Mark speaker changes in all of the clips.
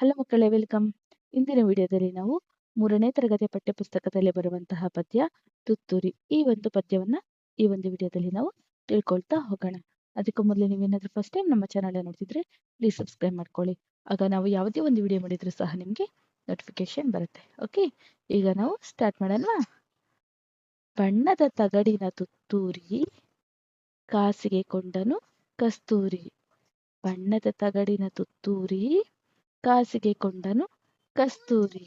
Speaker 1: Hello ಮಕ್ಕಳೇ, welcome. ಇಂದಿನ ವಿಡಿಯೋದಲ್ಲಿ ನಾವು 3ನೇ ತರಗತಿಯ ಪಠ್ಯಪುಸ್ತಕದಲ್ಲಿ ಬರುವಂತಹ ಪದ್ಯ ತುತ್ತೂರಿ. ಈ ಒಂದು ಪದ್ಯವನ್ನ ಈ ಒಂದು ವಿಡಿಯೋದಲ್ಲಿ ನಾವು ತಿಳ್ಕೊಳ್ತಾ ಹೋಗೋಣ. ಅದಕ್ಕೂ ಮೊದಲು ನೀವೇನಾದ್ರೂ ಫಸ್ಟ್ ಟೈಮ್ ನಮ್ಮ ಚಾನಲ್ ನೋಡ್ತಿದ್ರೆ ಪ್ಲೀಸ್ ಸಬ್ಸ್ಕ್ರೈಬ್ ಮಾಡ್ಕೊಳ್ಳಿ. ಆಗ ನಾವು ಯಾವುದೇ ಒಂದು ವಿಡಿಯೋ ಮಾಡಿದ್ರು ಸಹ ನಿಮಗೆ ನೋಟಿಫಿಕೇಶನ್ ಬರುತ್ತೆ. ಓಕೆ, ಈಗ ನಾವು ಸ್ಟಾರ್ಟ್ ಮಾಡೋಣ. ಬಣ್ಣದ ತಗಡಿನ ತುತ್ತೂರಿ ಕಾಸಿಗೆ ಕೊಂಡನು ಕಸ್ತೂರಿ. ಬಣ್ಣದ ತಗಡಿನ ತುತ್ತೂರಿ ಕಾಸಿಗೆ ಕೊಂಡನು ಕಸ್ತೂರಿ.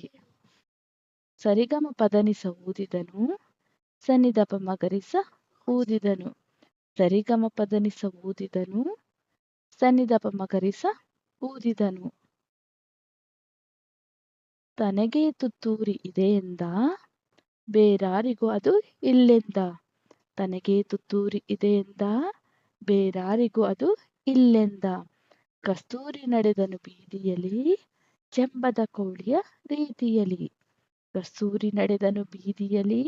Speaker 1: ಸರಿಗಮ ಪದನಿಸ ಊದಿದನು ಸನ್ನಿದಪ ಮಗರಿಸ ಊದಿದನು. ಸರಿಗಮ ಪದನಿಸ ಊದಿದನು ಸನ್ನಿದಪ ಮಗರಿಸ ಊದಿದನು. ತನಗೆ ತುತ್ತೂರಿ ಇದೆ ಎಂದ ಬೇರಾರಿಗೂ ಅದು ಇಲ್ಲೆಂದ. ತನಗೆ ತುತ್ತೂರಿ ಇದೆ ಎಂದ ಬೇರಾರಿಗೂ ಅದು ಇಲ್ಲೆಂದ. ಕಸ್ತೂರಿ ನಡೆದನು ಬೀದಿಯಲ್ಲಿ ಚೆಂಬದ ಕೋಳಿಯ ರೀತಿಯಲ್ಲಿ. ಕಸ್ತೂರಿ ನಡೆದನು ಬೀದಿಯಲ್ಲಿ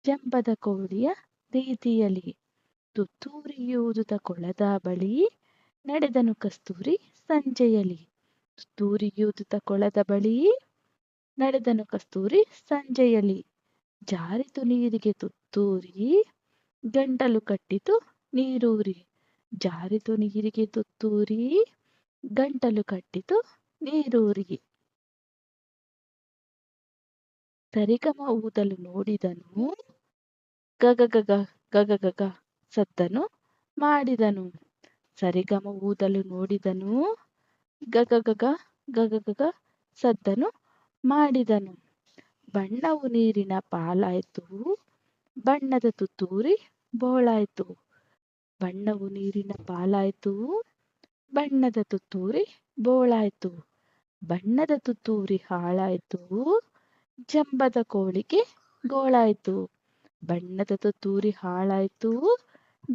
Speaker 1: ಚೆಂಬದ ಕೋಳಿಯ ರೀತಿಯಲ್ಲಿ. ತುತ್ತೂರಿಯೂದುತ್ತ ಕೊಳದ ಬಳಿ ನಡೆದನು ಕಸ್ತೂರಿ ಸಂಜೆಯಲ್ಲಿ. ತುತ್ತೂರಿಯೂದುತ್ತ ಕೊಳದ ಬಳಿ ನಡೆದನು ಕಸ್ತೂರಿ ಸಂಜೆಯಲ್ಲಿ. ಜಾರಿತು ನೀರಿಗೆ ತುತ್ತೂರಿ ಗಂಟಲು ಕಟ್ಟಿತು ನೀರೂರಿ. ಜಾರಿತು ನೀರಿಗೆ ತುತ್ತೂರಿ ಗಂಟಲು ಕಟ್ಟಿತು ನೀರೂರಿ. ಸರಿಗಮ ಊದಲು ನೋಡಿದನು ಗಗಗಗ ಗಗಗಗ ಸದ್ದನು ಮಾಡಿದನು. ಸರಿಗಮ ಊದಲು ನೋಡಿದನು ಗಗಗಗ ಗಗಗಗ ಸದ್ದನು ಮಾಡಿದನು. ಬಣ್ಣವು ನೀರಿನ ಪಾಲಾಯ್ತು ಬಣ್ಣದ ತುತ್ತೂರಿ ಬೋಳಾಯ್ತು. ಬಣ್ಣವು ನೀರಿನ ಪಾಲಾಯ್ತು ಬಣ್ಣದ ತುತ್ತೂರಿ ಬೋಳಾಯ್ತು. ಬಣ್ಣದ ತುತ್ತೂರಿ ಹಾಳಾಯ್ತು ಜಂಬದ ಕೋಳಿಗೆ ಗೋಳಾಯ್ತು. ಬಣ್ಣದ ತುತ್ತೂರಿ ಹಾಳಾಯ್ತು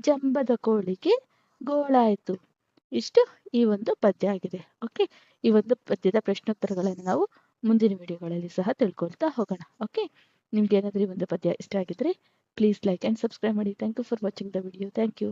Speaker 1: ಜಂಬದ ಕೋಳಿಗೆ ಗೋಳಾಯ್ತು. ಇಷ್ಟು ಈ ಒಂದು ಪದ್ಯ ಆಗಿದೆ. ಓಕೆ, ಈ ಒಂದು ಪದ್ಯದ ಪ್ರಶ್ನೋತ್ತರಗಳನ್ನು ನಾವು ಮುಂದಿನ ವಿಡಿಯೋಗಳಲ್ಲಿ ಸಹ ತಿಳ್ಕೊಳ್ತಾ ಹೋಗೋಣ. ಓಕೆ, ನಿಮ್ಗೆ ಏನಾದರೂ ಈ ಒಂದು ಪದ್ಯ ಇಷ್ಟ ಆಗಿದ್ರೆ ಪ್ಲೀಸ್ ಲೈಕ್ ಆ್ಯಂಡ್ ಸಬ್ಸ್ಕ್ರೈಬ್ ಮಾಡಿ. Thank you for watching the video. Thank you.